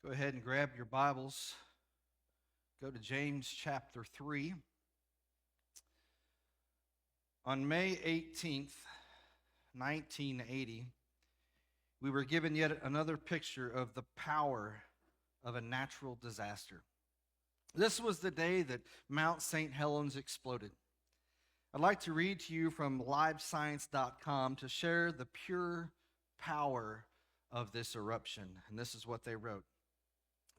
Go ahead and grab your Bibles. Go to James chapter 3. On May 18th, 1980, we were given yet another picture of the power of a natural disaster. This was the day that Mount St. Helens exploded. I'd like to read to you from livescience.com to share the pure power of this eruption. And this is what they wrote.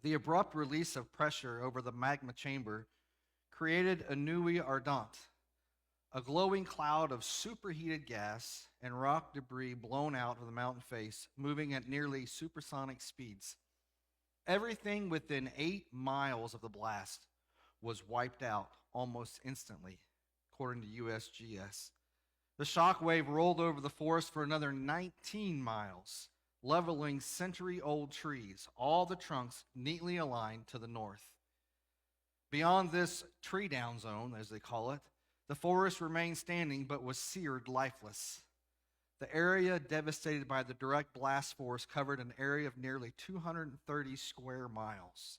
The abrupt release of pressure over the magma chamber created a nuit ardente, a glowing cloud of superheated gas and rock debris blown out of the mountain face, moving at nearly supersonic speeds. Everything within 8 miles of the blast was wiped out almost instantly, according to USGS. The shock wave rolled over the forest for another 19 miles, leveling century-old trees, all the trunks neatly aligned to the north. Beyond this tree-down zone, as they call it, the forest remained standing but was seared lifeless. The area devastated by the direct blast force covered an area of nearly 230 square miles.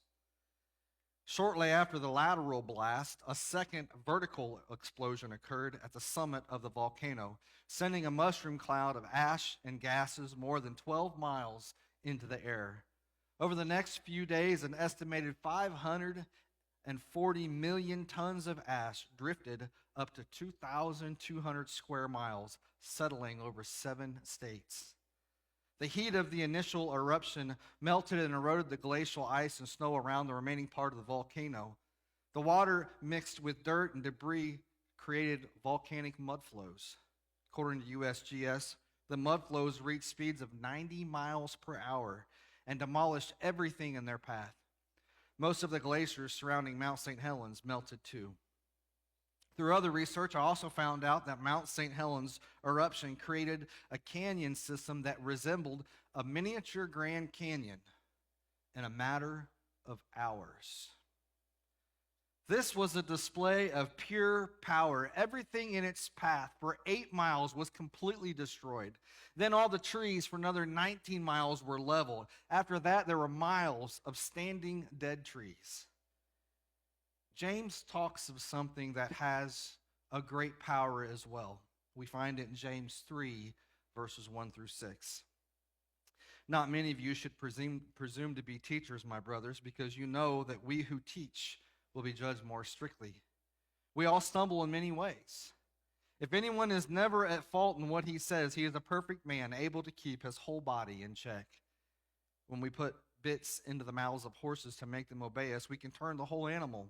Shortly after the lateral blast, a second vertical explosion occurred at the summit of the volcano, sending a mushroom cloud of ash and gases more than 12 miles into the air. Over the next few days, an estimated 540 million tons of ash drifted up to 2,200 square miles, settling over 7 states. The heat of the initial eruption melted and eroded the glacial ice and snow around the remaining part of the volcano. The water mixed with dirt and debris created volcanic mud flows. According to USGS, the mud flows reached speeds of 90 miles per hour and demolished everything in their path. Most of the glaciers surrounding Mount St. Helens melted too. Through other research, I also found out that Mount St. Helens eruption created a canyon system that resembled a miniature Grand Canyon in a matter of hours. This was a display of pure power. Everything in its path for 8 miles was completely destroyed. Then all the trees for another 19 miles were leveled. After that, there were miles of standing dead trees. James talks of something that has a great power as well. We find it in James 3, verses 1 through 6. Not many of you should presume to be teachers, my brothers, because you know that we who teach will be judged more strictly. We all stumble in many ways. If anyone is never at fault in what he says, he is a perfect man, able to keep his whole body in check. When we put bits into the mouths of horses to make them obey us, we can turn the whole animal.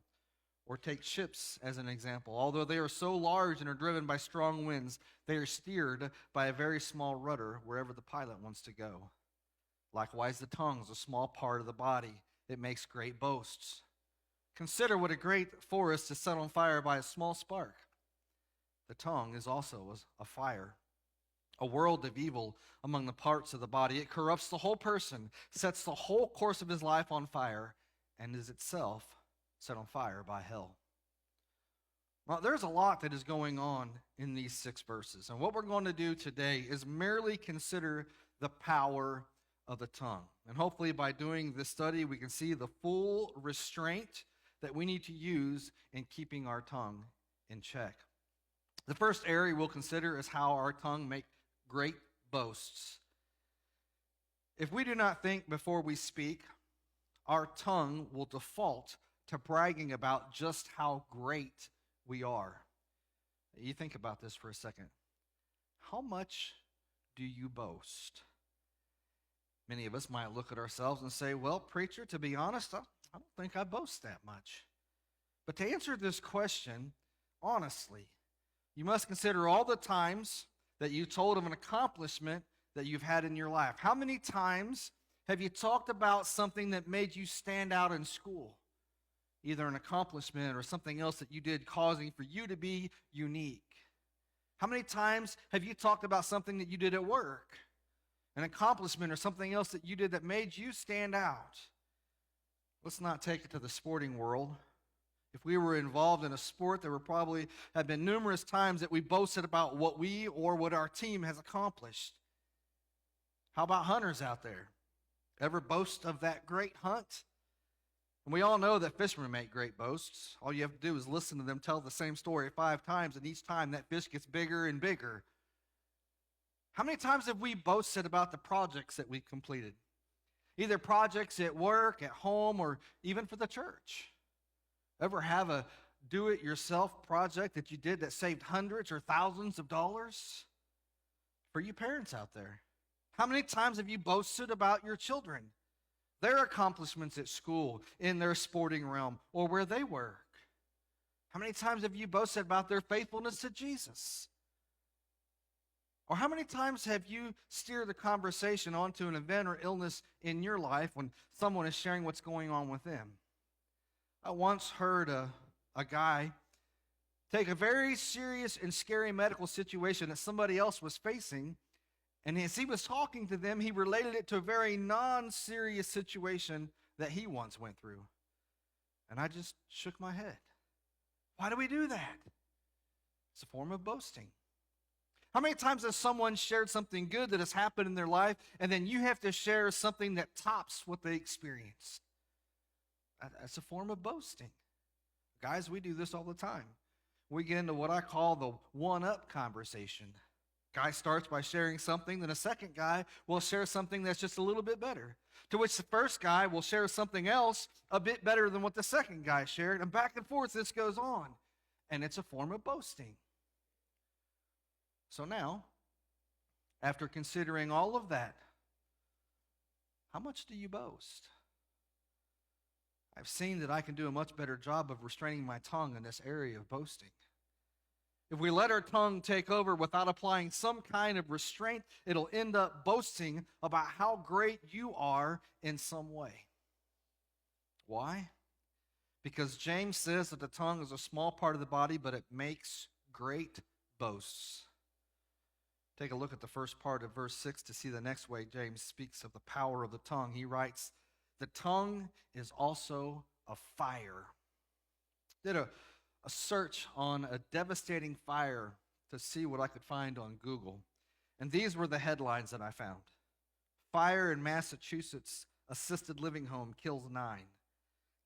Or take ships as an example. Although they are so large and are driven by strong winds, they are steered by a very small rudder wherever the pilot wants to go. Likewise, the tongue is a small part of the body. It makes great boasts. Consider what a great forest is set on fire by a small spark. The tongue is also a fire, a world of evil among the parts of the body. It corrupts the whole person, sets the whole course of his life on fire, and is itself set on fire by hell. Well, there's a lot that is going on in these 6 verses. And what we're going to do today is merely consider the power of the tongue. And hopefully by doing this study, we can see the full restraint that we need to use in keeping our tongue in check. The first area we'll consider is how our tongue makes great boasts. If we do not think before we speak, our tongue will default to bragging about just how great we are. You think about this for a second. How much do you boast? Many of us might look at ourselves and say, well, preacher, to be honest, I don't think I boast that much. But to answer this question honestly, you must consider all the times that you told of an accomplishment that you've had in your life. How many times have you talked about something that made you stand out in school? Either an accomplishment or something else that you did causing for you to be unique. How many times have you talked about something that you did at work? An accomplishment or something else that you did that made you stand out? Let's not take it to the sporting world. If we were involved in a sport, there would probably have been numerous times that we boasted about what we or what our team has accomplished. How about hunters out there? Ever boast of that great hunt? And we all know that fishermen make great boasts. All you have to do is listen to them tell the same story 5 times, and each time that fish gets bigger and bigger. How many times have we boasted about the projects that we've completed? Either projects at work, at home, or even for the church. Ever have a do-it-yourself project that you did that saved hundreds or thousands of dollars? For you parents out there, how many times have you boasted about your children, their accomplishments at school, in their sporting realm, or where they work? How many times have you boasted about their faithfulness to Jesus? Or how many times have you steered the conversation onto an event or illness in your life when someone is sharing what's going on with them? I once heard a guy take a very serious and scary medical situation that somebody else was facing, and as he was talking to them, he related it to a very non-serious situation that he once went through. And I just shook my head. Why do we do that? It's a form of boasting. How many times has someone shared something good that has happened in their life, and then you have to share something that tops what they experienced? That's a form of boasting. Guys, we do this all the time. We get into what I call the one-up conversation. Guy starts by sharing something, then a second guy will share something that's just a little bit better, to which the first guy will share something else a bit better than what the second guy shared, and back and forth this goes on. And it's a form of boasting. So now, after considering all of that, how much do you boast? I've seen that I can do a much better job of restraining my tongue in this area of boasting. If we let our tongue take over without applying some kind of restraint, it'll end up boasting about how great you are in some way. Why? Because James says that the tongue is a small part of the body, but it makes great boasts. Take a look at the first part of verse 6 to see the next way James speaks of the power of the tongue. He writes, "The tongue is also a fire." Did a search on a devastating fire to see what I could find on Google. And these were the headlines that I found. Fire in Massachusetts assisted living home kills 9.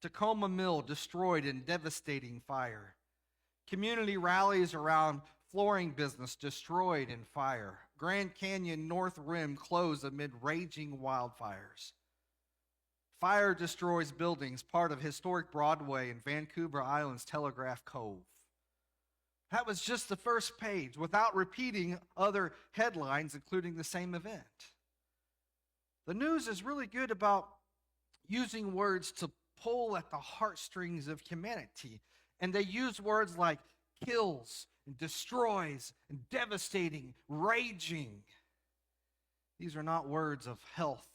Tacoma Mill destroyed in devastating fire. Community rallies around flooring business destroyed in fire. Grand Canyon North Rim closed amid raging wildfires. Fire destroys buildings, part of historic Broadway in Vancouver Island's Telegraph Cove. That was just the first page, without repeating other headlines, including the same event. The news is really good about using words to pull at the heartstrings of humanity. And they use words like kills and destroys and devastating, raging. These are not words of health,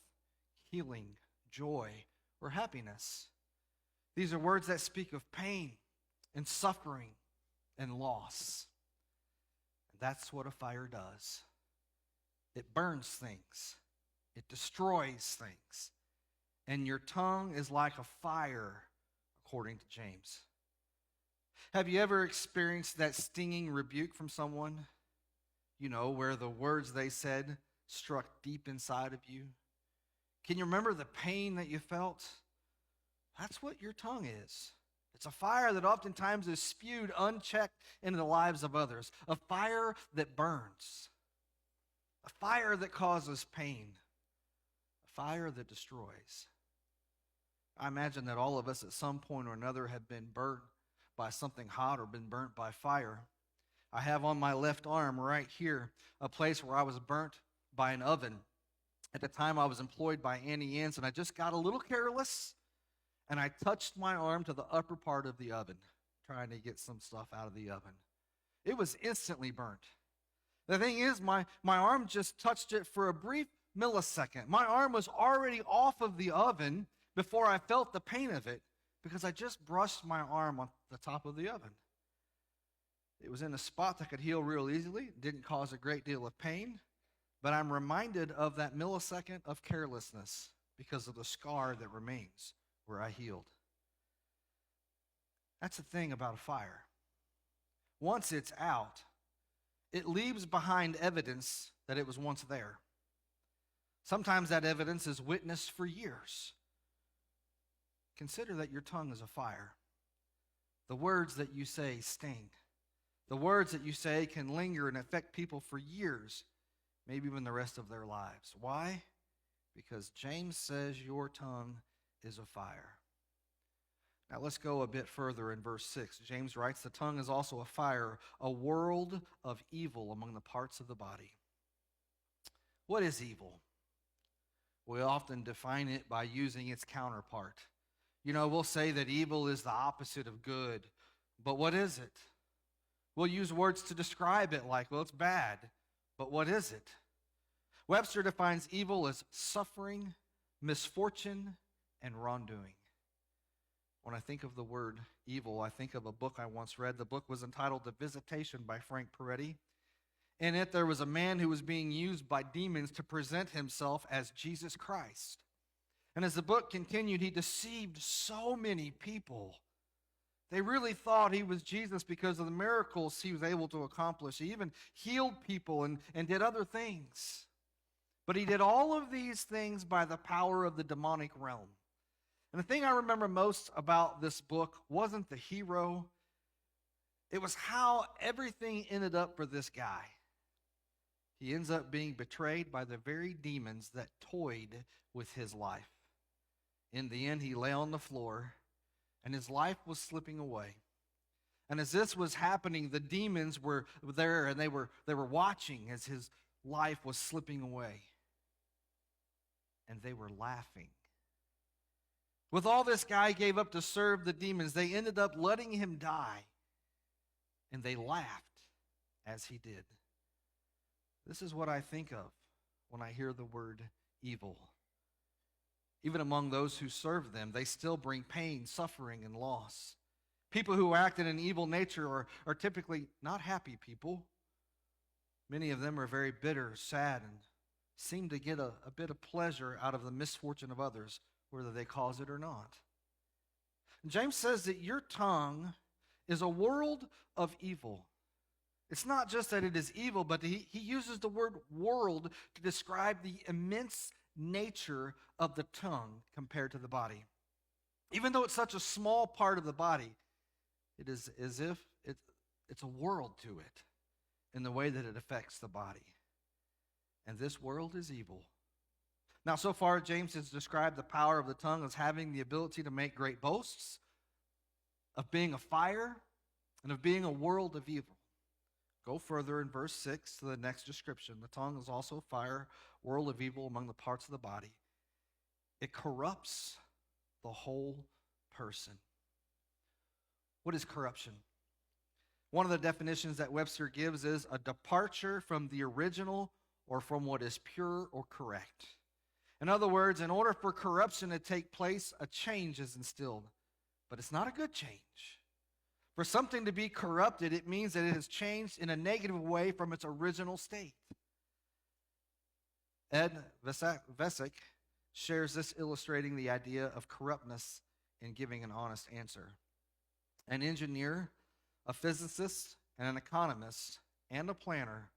healing, joy, or happiness. These are words that speak of pain and suffering and loss. And that's what a fire does. It burns things. It destroys things. And your tongue is like a fire, according to James. Have you ever experienced that stinging rebuke from someone? You know, where the words they said struck deep inside of you? Can you remember the pain that you felt? That's what your tongue is. It's a fire that oftentimes is spewed unchecked into the lives of others. A fire that burns. A fire that causes pain. A fire that destroys. I imagine that all of us at some point or another have been burnt by something hot or been burnt by fire. I have on my left arm right here a place where I was burnt by an oven. At the time, I was employed by Annie Ann's, and I just got a little careless, and I touched my arm to the upper part of the oven, trying to get some stuff out of the oven. It was instantly burnt. The thing is, my arm just touched it for a brief millisecond. My arm was already off of the oven before I felt the pain of it, because I just brushed my arm on the top of the oven. It was in a spot that could heal real easily. It didn't cause a great deal of pain. But I'm reminded of that millisecond of carelessness because of the scar that remains where I healed. That's the thing about a fire. Once it's out, it leaves behind evidence that it was once there. Sometimes that evidence is witnessed for years. Consider that your tongue is a fire. The words that you say sting. The words that you say can linger and affect people for years, maybe even the rest of their lives. Why? Because James says your tongue is a fire. Now let's go a bit further in verse 6. James writes, the tongue is also a fire, a world of evil among the parts of the body. What is evil? We often define it by using its counterpart. We'll say that evil is the opposite of good, but what is it? We'll use words to describe it like, well, it's bad, but what is it? Webster defines evil as suffering, misfortune, and wrongdoing. When I think of the word evil, I think of a book I once read. The book was entitled The Visitation by Frank Peretti. In it, there was a man who was being used by demons to present himself as Jesus Christ. And as the book continued, he deceived so many people. They really thought he was Jesus because of the miracles he was able to accomplish. He even healed people and did other things. But he did all of these things by the power of the demonic realm. And the thing I remember most about this book wasn't the hero. It was how everything ended up for this guy. He ends up being betrayed by the very demons that toyed with his life. In the end, he lay on the floor, and his life was slipping away. And as this was happening, the demons were there, and they were watching as his life was slipping away. And they were laughing. With all this guy gave up to serve the demons, they ended up letting him die. And they laughed as he did. This is what I think of when I hear the word evil. Even among those who serve them, they still bring pain, suffering, and loss. People who act in an evil nature are typically not happy people. Many of them are very bitter, sad, and seem to get a bit of pleasure out of the misfortune of others, whether they cause it or not. And James says that your tongue is a world of evil. It's not just that it is evil, but he uses the word world to describe the immense nature of the tongue compared to the body. Even though it's such a small part of the body, it is as if it's a world to it in the way that it affects the body. And this world is evil. Now, so far, James has described the power of the tongue as having the ability to make great boasts, of being a fire, and of being a world of evil. Go further in verse 6 to the next description. The tongue is also a fire, world of evil among the parts of the body. It corrupts the whole person. What is corruption? One of the definitions that Webster gives is a departure from the original or from what is pure or correct. In other words, in order for corruption to take place, a change is instilled. But it's not a good change. For something to be corrupted, it means that it has changed in a negative way from its original state. Ed Vesic shares this, illustrating the idea of corruptness in giving an honest answer. An engineer, a physicist, and an economist, and a planner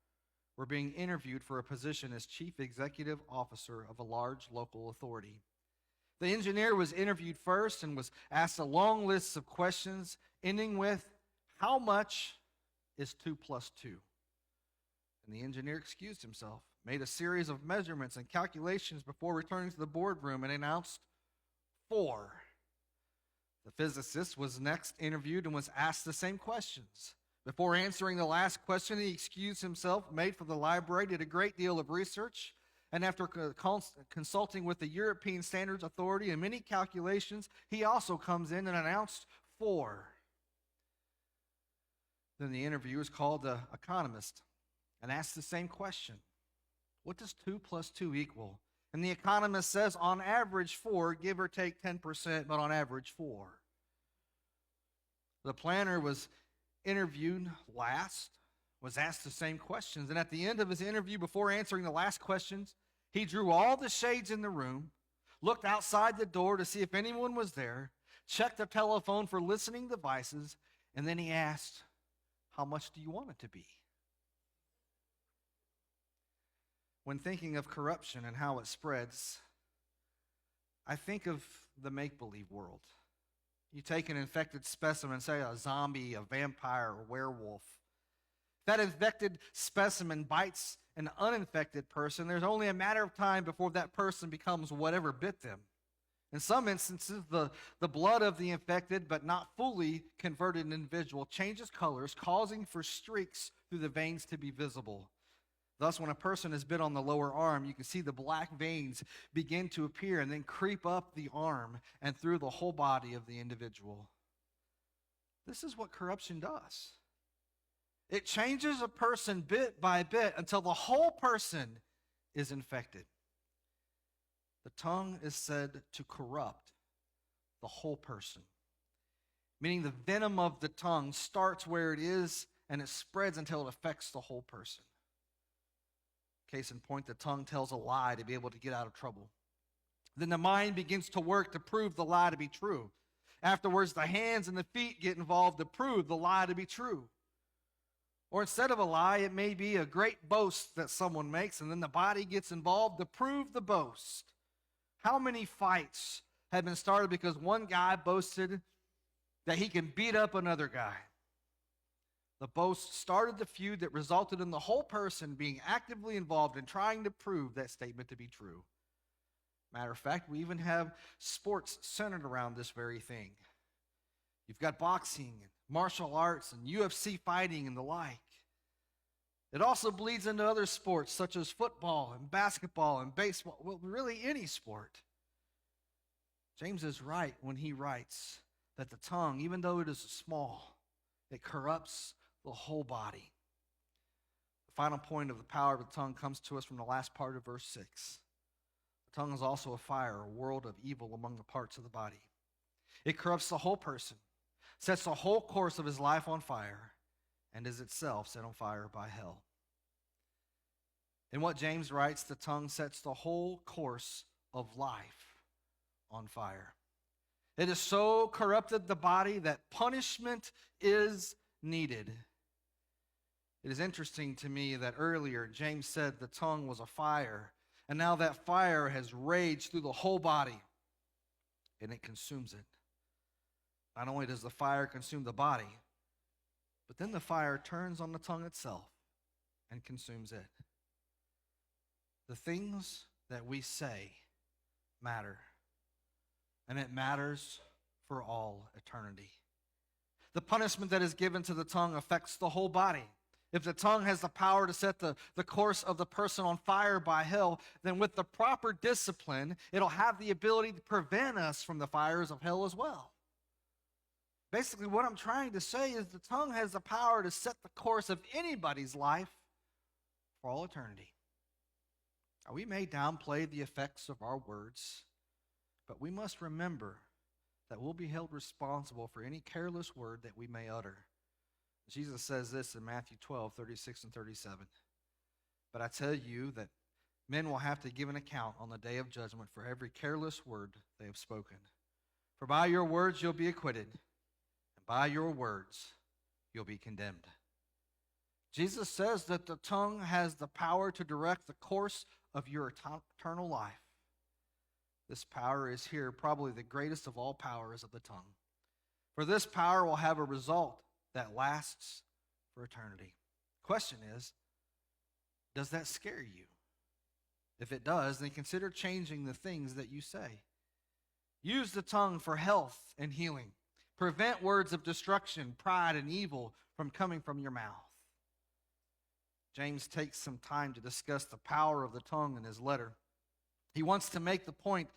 were being interviewed for a position as chief executive officer of a large local authority. The engineer was interviewed first and was asked a long list of questions, ending with, how much is 2 plus 2? And the engineer excused himself, made a series of measurements and calculations before returning to the boardroom, and announced 4. The physicist was next interviewed and was asked the same questions. Before answering the last question, he excused himself, made for the library, did a great deal of research, and after consulting with the European Standards Authority and many calculations, he also comes in and announced 4. Then the interviewer is called the economist and asks the same question. What does 2 plus 2 equal? And the economist says, on average 4, give or take 10%, but on average 4. The planner was interviewed last, was asked the same questions, and at the end of his interview, before answering the last questions, he drew all the shades in the room, looked outside the door to see if anyone was there, checked the telephone for listening devices, and then he asked, how much do you want it to be? When thinking of corruption and how it spreads, I think of the make-believe world. You take an infected specimen, say a zombie, a vampire, or werewolf. If that infected specimen bites an uninfected person, there's only a matter of time before that person becomes whatever bit them. In some instances, the blood of the infected but not fully converted individual changes colors, causing for streaks through the veins to be visible. Thus, when a person is bit on the lower arm, you can see the black veins begin to appear and then creep up the arm and through the whole body of the individual. This is what corruption does. It changes a person bit by bit until the whole person is infected. The tongue is said to corrupt the whole person, meaning the venom of the tongue starts where it is and it spreads until it affects the whole person. Case in point, the tongue tells a lie to be able to get out of trouble. Then the mind begins to work to prove the lie to be true. Afterwards, the hands and the feet get involved to prove the lie to be true. Or instead of a lie, it may be a great boast that someone makes, and then the body gets involved to prove the boast. How many fights have been started because one guy boasted that he can beat up another guy? The boast started the feud that resulted in the whole person being actively involved in trying to prove that statement to be true. Matter of fact, we even have sports centered around this very thing. You've got boxing, and martial arts, and UFC fighting and the like. It also bleeds into other sports such as football and basketball and baseball, well, really any sport. James is right when he writes that the tongue, even though it is small, it corrupts the whole body. The final point of the power of the tongue comes to us from the last part of verse 6. The tongue is also a fire, a world of evil among the parts of the body. It corrupts the whole person, sets the whole course of his life on fire, and is itself set on fire by hell. In what James writes, the tongue sets the whole course of life on fire. It has so corrupted the body that punishment is needed. It is interesting to me that earlier James said the tongue was a fire, and now that fire has raged through the whole body, and it consumes it. Not only does the fire consume the body, but then the fire turns on the tongue itself and consumes it. The things that we say matter, and it matters for all eternity. The punishment that is given to the tongue affects the whole body. If the tongue has the power to set the course of the person on fire by hell, then with the proper discipline, it'll have the ability to prevent us from the fires of hell as well. Basically, what I'm trying to say is the tongue has the power to set the course of anybody's life for all eternity. Now, we may downplay the effects of our words, but we must remember that we'll be held responsible for any careless word that we may utter. Jesus says this in Matthew 12, 36 and 37. But I tell you that men will have to give an account on the day of judgment for every careless word they have spoken. For by your words you'll be acquitted, and by your words you'll be condemned. Jesus says that the tongue has the power to direct the course of your eternal life. This power is here, probably the greatest of all powers of the tongue. For this power will have a result that lasts for eternity. Question is, does that scare you? If it does, then consider changing the things that you say. Use the tongue for health and healing. Prevent words of destruction, pride, and evil from coming from your mouth. James takes some time to discuss the power of the tongue in his letter. He wants to make the point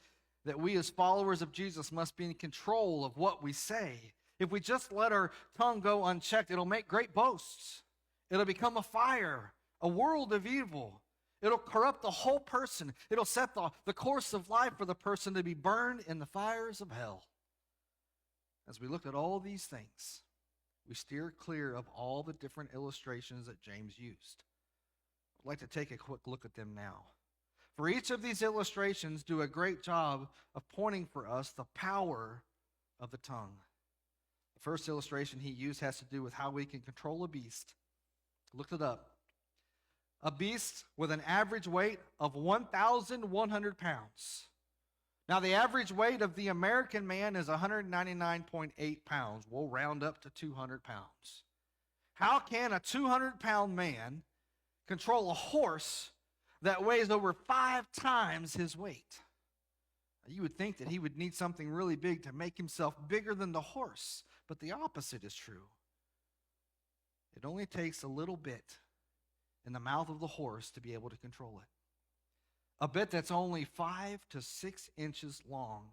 that we as followers of Jesus must be in control of what we say. If we just let our tongue go unchecked, it'll make great boasts. It'll become a fire, a world of evil. It'll corrupt the whole person. It'll set the course of life for the person to be burned in the fires of hell. As we look at all these things, we steer clear of all the different illustrations that James used. I'd like to take a quick look at them now. For each of these illustrations do a great job of pointing for us the power of the tongue. The first illustration he used has to do with how we can control a beast. Looked it up. a beast with an average weight of 1,100 pounds. Now, the average weight of the American man is 199.8 pounds. We'll round up to 200 pounds. How can a 200-pound man control a horse that weighs over 5 times his weight? You would think that he would need something really big to make himself bigger than the horse, but the opposite is true. It only takes a little bit in the mouth of the horse to be able to control it. A bit that's only 5 to 6 inches long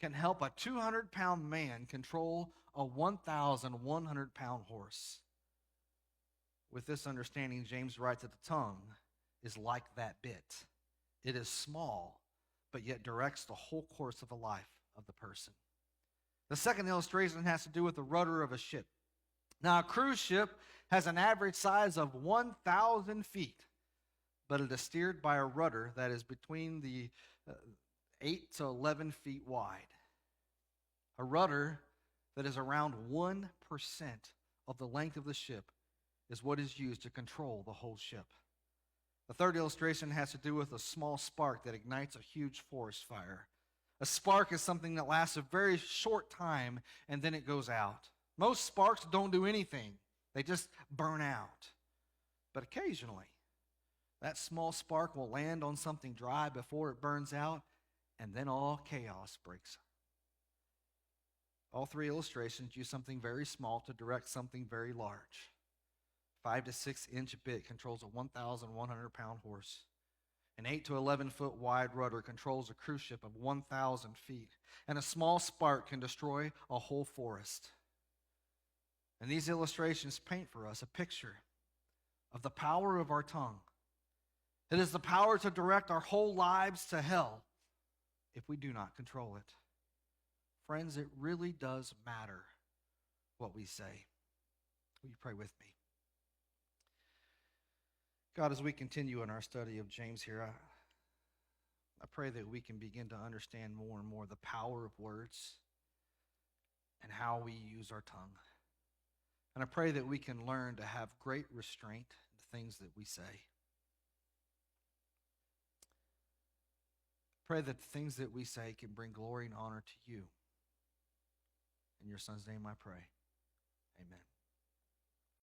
can help a 200-pound man control a 1,100-pound horse. With this understanding, James writes that the tongue is like that bit. It is small, but yet directs the whole course of the life of the person. The second illustration has to do with the rudder of a ship. Now, a cruise ship has an average size of 1,000 feet, but it is steered by a rudder that is between the 8 to 11 feet wide. A rudder that is around 1% of the length of the ship is what is used to control the whole ship. The third illustration has to do with a small spark that ignites a huge forest fire. A spark is something that lasts a very short time and then it goes out. Most sparks don't do anything. They just burn out. But occasionally, that small spark will land on something dry before it burns out, and then all chaos breaks. All three illustrations use something very small to direct something very large. 5 to 6 inch bit controls a 1,100-pound horse. An 8 to 11 foot wide rudder controls a cruise ship of 1,000 feet. And a small spark can destroy a whole forest. And these illustrations paint for us a picture of the power of our tongue. It is the power to direct our whole lives to hell if we do not control it. Friends, it really does matter what we say. Will you pray with me? God, as we continue in our study of James here, I pray that we can begin to understand more and more the power of words and how we use our tongue. And I pray that we can learn to have great restraint in the things that we say. Pray that the things that we say can bring glory and honor to you. In your Son's name I pray. Amen.